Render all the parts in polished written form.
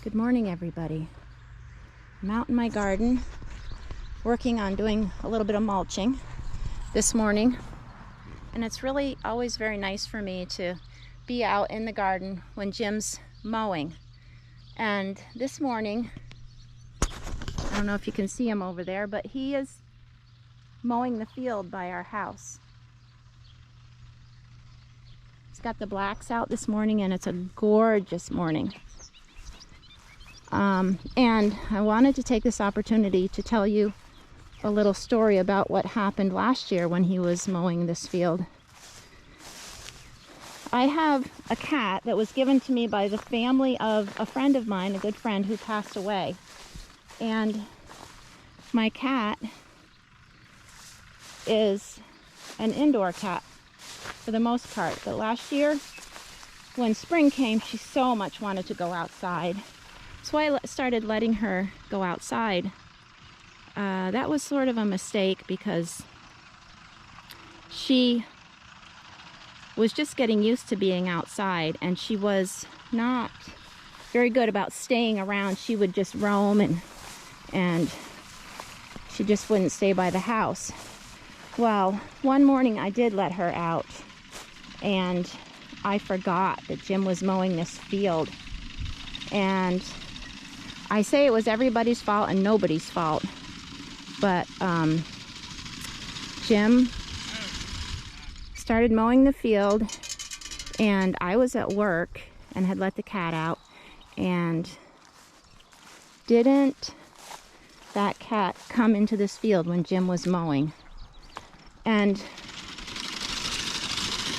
Good morning, everybody. I'm out in my garden working on doing a little bit of mulching this morning, and it's really always very nice for me to be out in the garden when Jim's mowing. And this morning, I don't know if you can see him over there, but he is mowing the field by our house. He's got the blacks out this morning, and it's a gorgeous morning. And I wanted to take this opportunity to tell you a little story about what happened last year when he was mowing this field. I have a cat that was given to me by the family of a friend of mine, a good friend who passed away. And my cat is an indoor cat for the most part. But last year, when spring came, she so much wanted to go outside. So I started letting her go outside. That was sort of a mistake because she was just getting used to being outside, and she was not very good about staying around. She would just roam, and she just wouldn't stay by the house. Well, one morning I did let her out, and I forgot that Jim was mowing this field. And I say it was everybody's fault and nobody's fault, but Jim started mowing the field, and I was at work and had let the cat out, and didn't that cat come into this field when Jim was mowing? And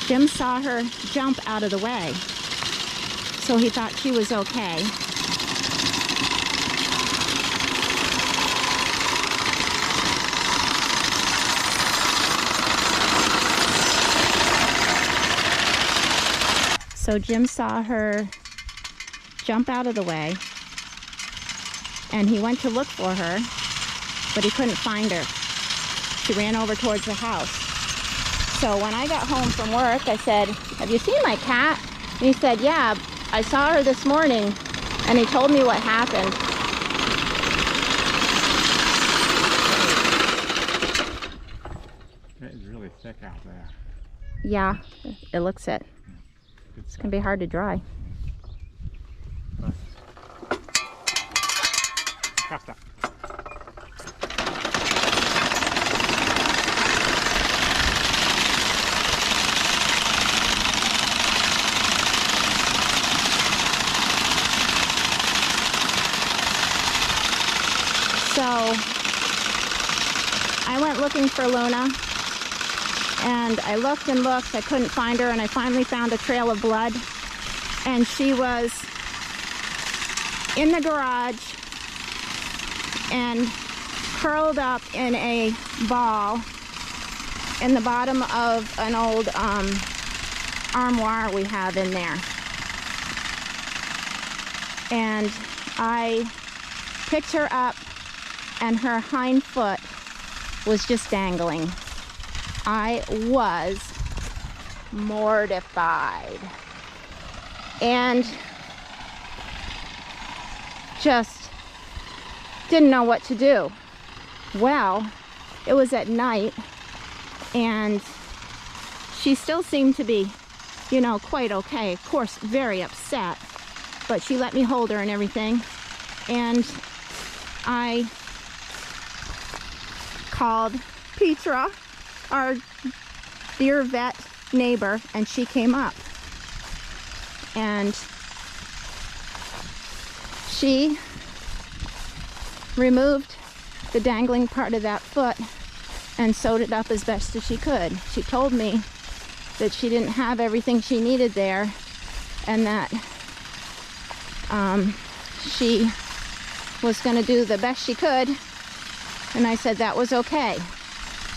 Jim saw her jump out of the way, so he thought she was okay. So Jim saw her jump out of the way, and he went to look for her, but he couldn't find her. She ran over towards the house. So when I got home from work, I said, "Have you seen my cat?" And he said, "Yeah, I saw her this morning," and he told me what happened. It is really thick out there. Yeah, it looks it. It's going to be hard to dry. Faster. So I went looking for Luna, and I looked and looked. I couldn't find her, and I finally found a trail of blood, and she was in the garage and curled up in a ball in the bottom of an old armoire we have in there. And I picked her up, and her hind foot was just dangling. I was mortified and just didn't know what to do. Well, it was at night, and she still seemed to be, quite okay. Of course, very upset, but she let me hold her and everything. And I called Petra, our dear vet neighbor, and she came up. And she removed the dangling part of that foot and sewed it up as best as she could. She told me that she didn't have everything she needed there, and that she was going to do the best she could, and I said that was okay.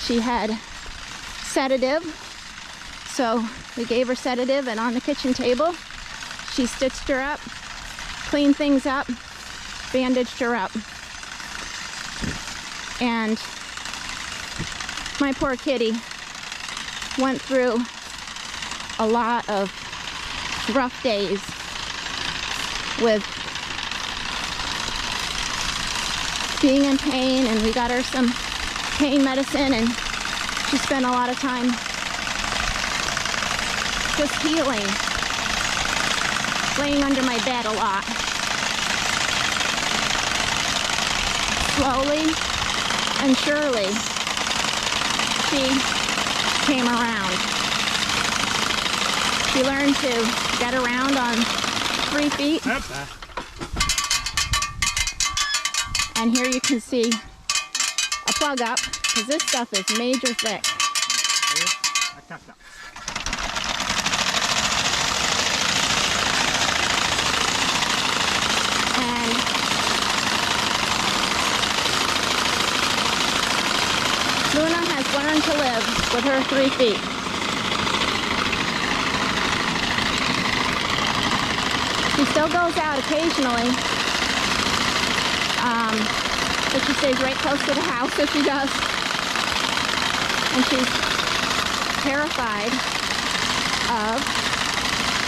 She had sedative, so we gave her sedative, and on the kitchen table she stitched her up, cleaned things up, bandaged her up. And my poor kitty went through a lot of rough days with being in pain, and we got her some pain medicine, and she spent a lot of time just healing, laying under my bed a lot. Slowly and surely, she came around. She learned to get around on 3 feet. And here you can see a plug up, because this stuff is major thick. And Luna has learned to live with her 3 feet. She still goes out occasionally, but she stays right close to the house, so she does. And she's terrified of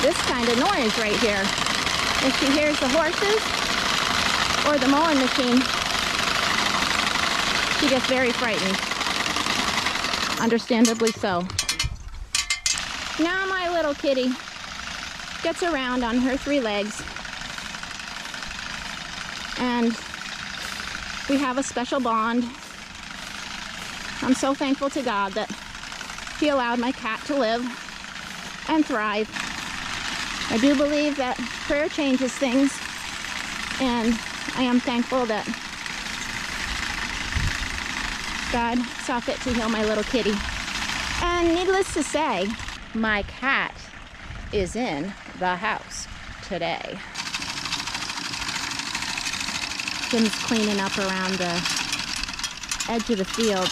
this kind of noise right here. If she hears the horses or the mowing machine, she gets very frightened. Understandably so. Now my little kitty gets around on her 3 legs, and we have a special bond. I'm so thankful to God that He allowed my cat to live and thrive. I do believe that prayer changes things, and I am thankful that God saw fit to heal my little kitty. And needless to say, my cat is in the house today. Jim's cleaning up around the edge of the field.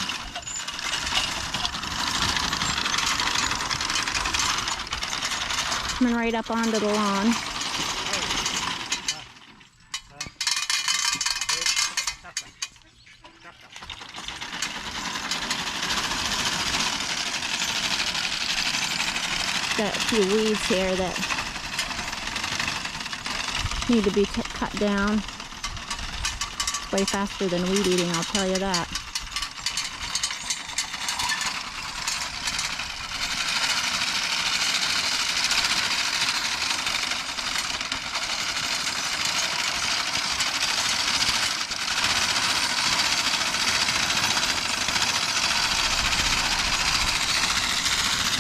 Coming right up onto the lawn. Got a few weeds here that need to be cut down. Way faster than weed eating, I'll tell you that.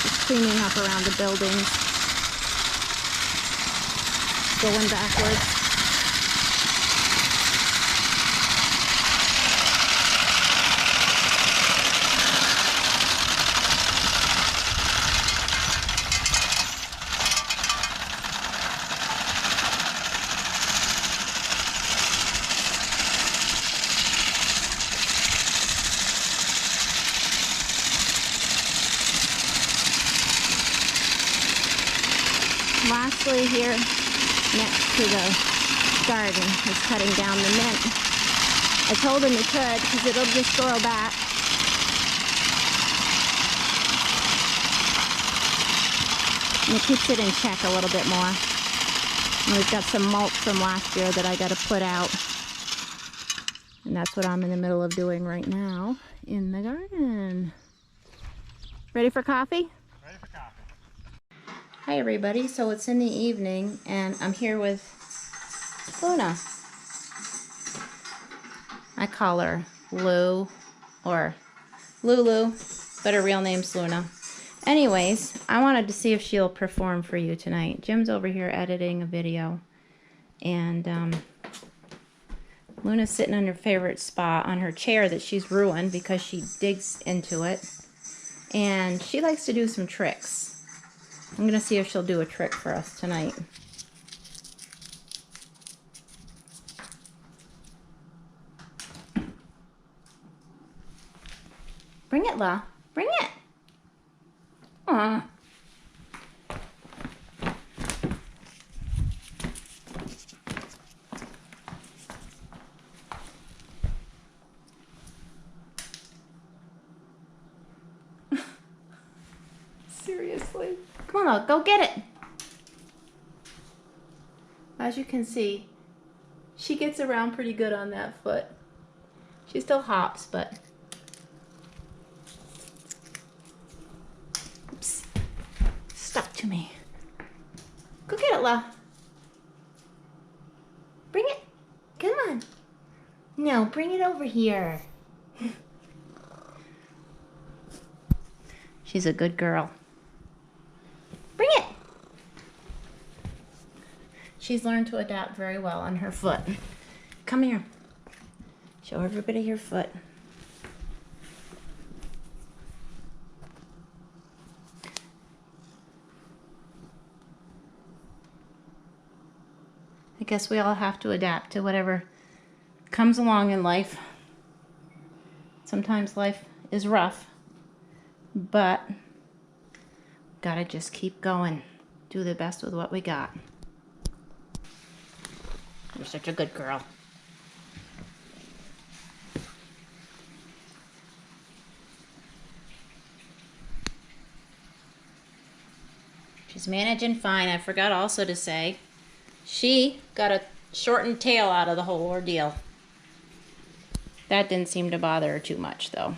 Just cleaning up around the buildings. Going backwards. Lastly, here next to the garden is cutting down the mint. I told him he could because it'll just grow back. And it keeps it in check a little bit more. And we've got some mulch from last year that I got to put out. And that's what I'm in the middle of doing right now in the garden. Ready for coffee? Ready for coffee. Hi everybody, so it's in the evening and I'm here with Luna. I call her Lou or Lulu, but her real name's Luna. Anyways, I wanted to see if she'll perform for you tonight. Jim's over here editing a video, and Luna's sitting on her favorite spot on her chair that she's ruined because she digs into it, and she likes to do some tricks. I'm gonna see if she'll do a trick for us tonight. Bring it, La. Bring it. Aw. Seriously. Come on, go get it. As you can see, she gets around pretty good on that foot. She still hops, but... Oops. Stuck to me. Go get it, La. Bring it. Come on. No, bring it over here. She's a good girl. Bring it. She's learned to adapt very well on her foot. Come here. Show everybody your foot. I guess we all have to adapt to whatever comes along in life. Sometimes life is rough, but gotta just keep going. Do the best with what we got. You're such a good girl. She's managing fine. I forgot also to say, she got a shortened tail out of the whole ordeal. That didn't seem to bother her too much, though.